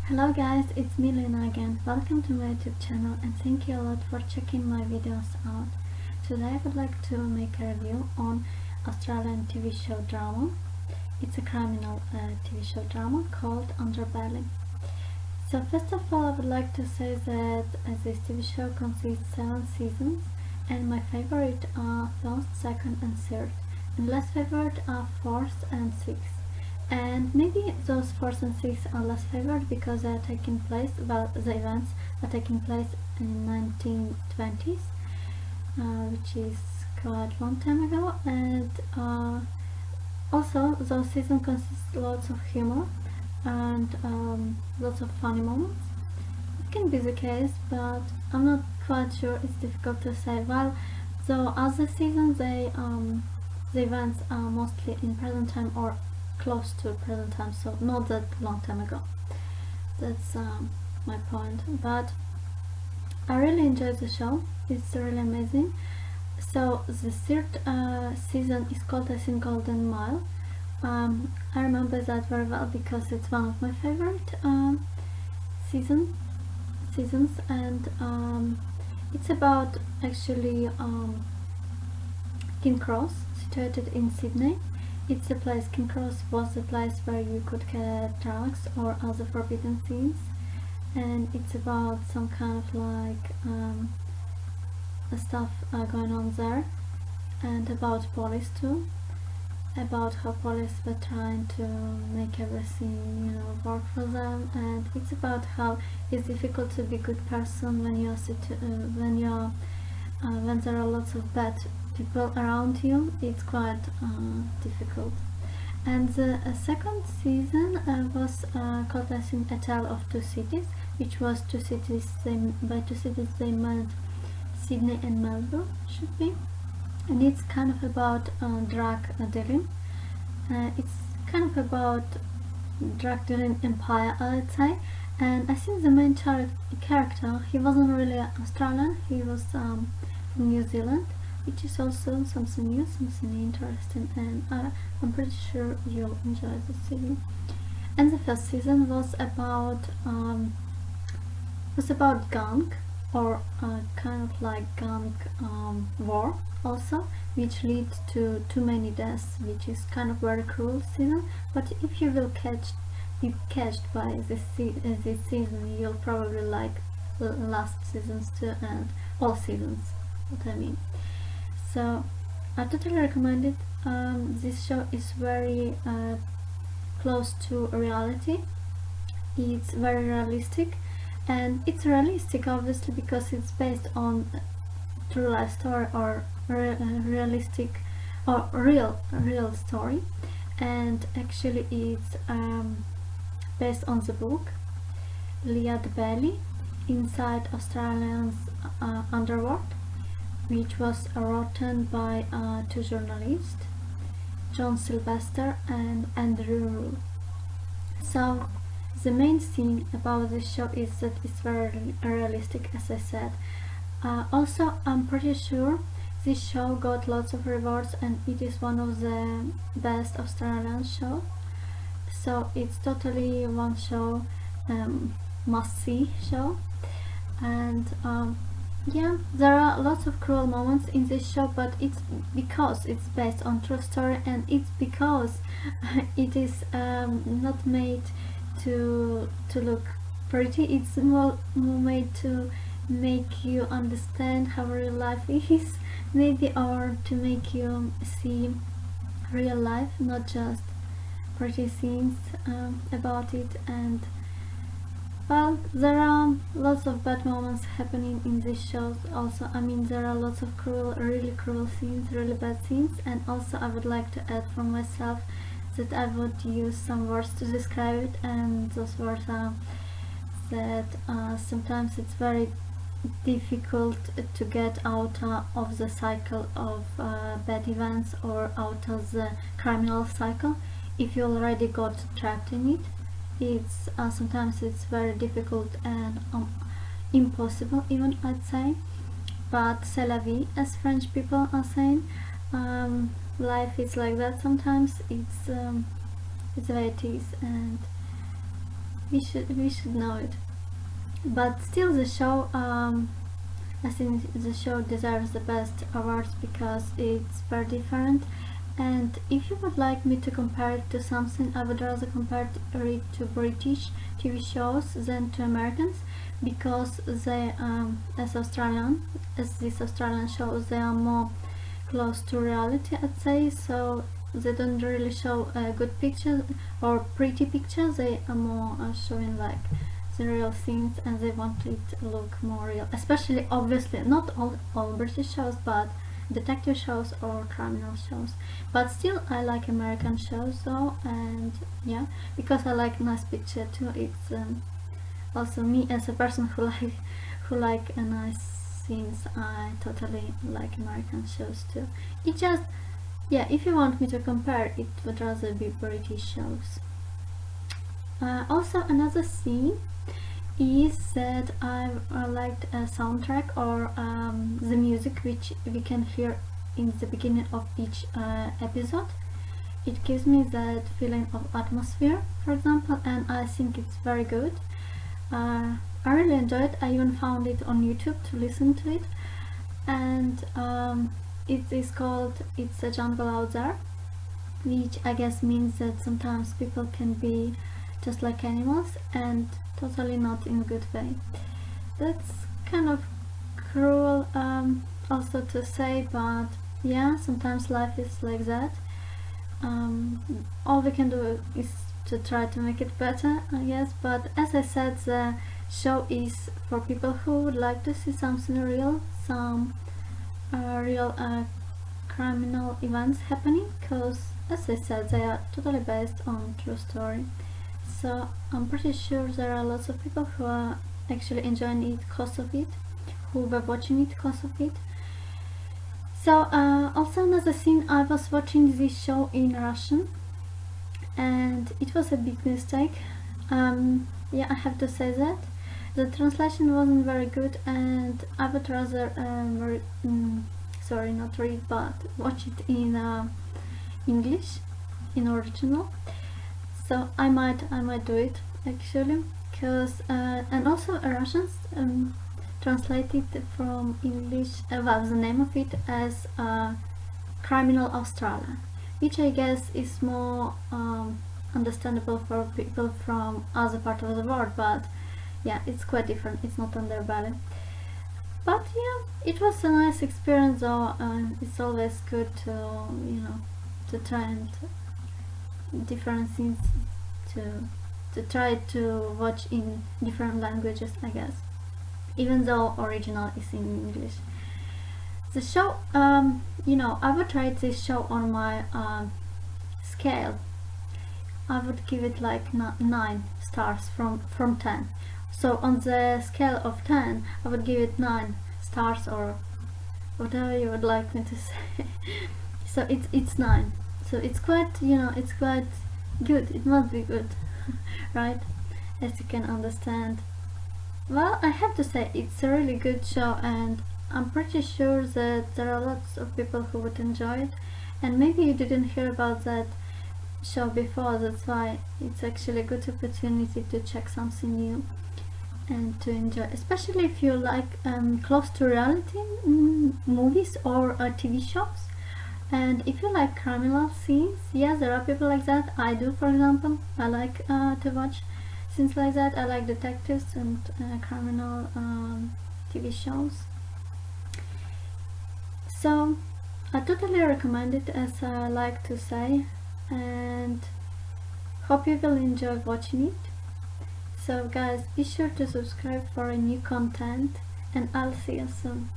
Hello guys, it's me Lina again. Welcome to my YouTube channel and thank you a lot for checking my videos out. Today I would like to make a review on Australian TV show drama. It's a criminal TV show drama called Underbelly. So first of all I would like to say that this TV show consists 7 seasons and my favorite are first, second and third, and less favorite are fourth and sixth. And maybe those fourth and sixth are less favored because they are taking place, well, the events are taking place in 1920s, which is quite a long time ago, and also those seasons consist lots of humor and lots of funny moments. It can be the case, but I'm not quite sure. It's difficult to say. Well, so other seasons, the events are mostly in present time or close to present time, so not that long time ago. That's my point. But I really enjoy the show. It's really amazing. So the third season is called, I think, Golden Mile. I remember that very well because it's one of my favorite seasons, and it's about actually King Cross, situated in Sydney. It's a place, King Cross was a place where you could get drugs or other forbidden things, and it's about some kind of like stuff going on there, and about police too, about how police were trying to make everything, work for them, and it's about how it's difficult to be a good person when when there are lots of bad people around you. It's quite difficult. And the second season was called, I think, A Tale of Two Cities, which was two cities. By two cities they meant Sydney and Melbourne, should be. And it's kind of about drug dealing. It's kind of about drug dealing empire, I'd say. And I think the main character, he wasn't really Australian, he was from New Zealand, which is also something new, something interesting, and I'm pretty sure you'll enjoy the season. And the first season was about gang, or kind of like gang war also, which leads to too many deaths, which is kind of very cruel season. But if you will be catched by this season, you'll probably like the last seasons too, and all seasons, what I mean. So I totally recommend it. This show is very close to reality. It's very realistic, and it's realistic obviously because it's based on true life story, or realistic or real story, and actually it's based on the book Underbelly, Inside Australia's Underworld, which was written by two journalists, John Sylvester and Andrew Rule. So the main thing about this show is that it's very realistic, as I said. Also, I'm pretty sure this show got lots of rewards and it is one of the best Australian shows. So it's totally one show, must-see show. And yeah, there are lots of cruel moments in this show, but it's because it's based on true story, and it's because it is not made to look pretty. It's more made to make you understand how real life is, maybe, or to make you see real life, not just pretty scenes about it. And well, there are lots of bad moments happening in these shows also. I mean, there are lots of really cruel scenes, really bad scenes, and also I would like to add from myself that I would use some words to describe it, and those words are that sometimes it's very difficult to get out of the cycle of bad events, or out of the criminal cycle if you already got trapped in it. It's sometimes it's very difficult and impossible even, I'd say, but c'est la vie, as French people are saying. Life is like that sometimes. It's the way it is, and we should know it. But still, the show, I think the show deserves the best awards because it's very different. And if you would like me to compare it to something, I would rather compare it to British TV shows than to Americans, because they, as these Australian shows, they are more close to reality, I'd say. So they don't really show good pictures or pretty pictures. They are more showing like the real things, and they want it to look more real. Especially, obviously, not all British shows, but detective shows or criminal shows. But still, I like American shows though, and yeah, because I like nice picture too. It's also me as a person who like a nice scenes. I totally like American shows too. It just, yeah, if you want me to compare, it would rather be British shows. Also, another thing is that I liked a soundtrack, or the music which we can hear in the beginning of each episode. It gives me that feeling of atmosphere, for example, and I think it's very good. I really enjoyed it. I even found it on YouTube to listen to it, and it is called "It's a Jungle Out There," which I guess means that sometimes people can be just like animals, and totally not in a good way. That's kind of cruel also to say, but yeah, sometimes life is like that. All we can do is to try to make it better, I guess. But as I said, the show is for people who would like to see something real, some real criminal events happening, because as I said, they are totally based on true story. So I'm pretty sure there are lots of people who are actually enjoying it because of it, who were watching it because of it. So also another thing, I was watching this show in Russian, and it was a big mistake. Yeah, I have to say that the translation wasn't very good, and I would rather sorry, not read, but watch it in English, in original. So I might do it actually, because and also Russians translated from English, well, the name of it as Criminal Australia, which I guess is more understandable for people from other part of the world, but yeah, it's quite different. It's not Underbelly. But yeah, it was a nice experience though, and it's always good to, you know, to try and different things, to try to watch in different languages, I guess, even though original is in English. The show, you know, I would rate this show on my scale. I would give it like 9 stars from 10. So on the scale of 10, I would give it 9 stars, or whatever you would like me to say. So it's 9. So it's quite, you know, it's quite good. It must be good, right? As you can understand. Well, I have to say it's a really good show, and I'm pretty sure that there are lots of people who would enjoy it. And maybe you didn't hear about that show before. That's why it's actually a good opportunity to check something new and to enjoy, especially if you like close to reality movies or TV shows. And if you like criminal scenes, yes, there are people like that. I do, for example. I like to watch scenes like that. I like detectives and criminal TV shows. So I totally recommend it, as I like to say, and hope you will enjoy watching it. So guys, be sure to subscribe for a new content, and I'll see you soon.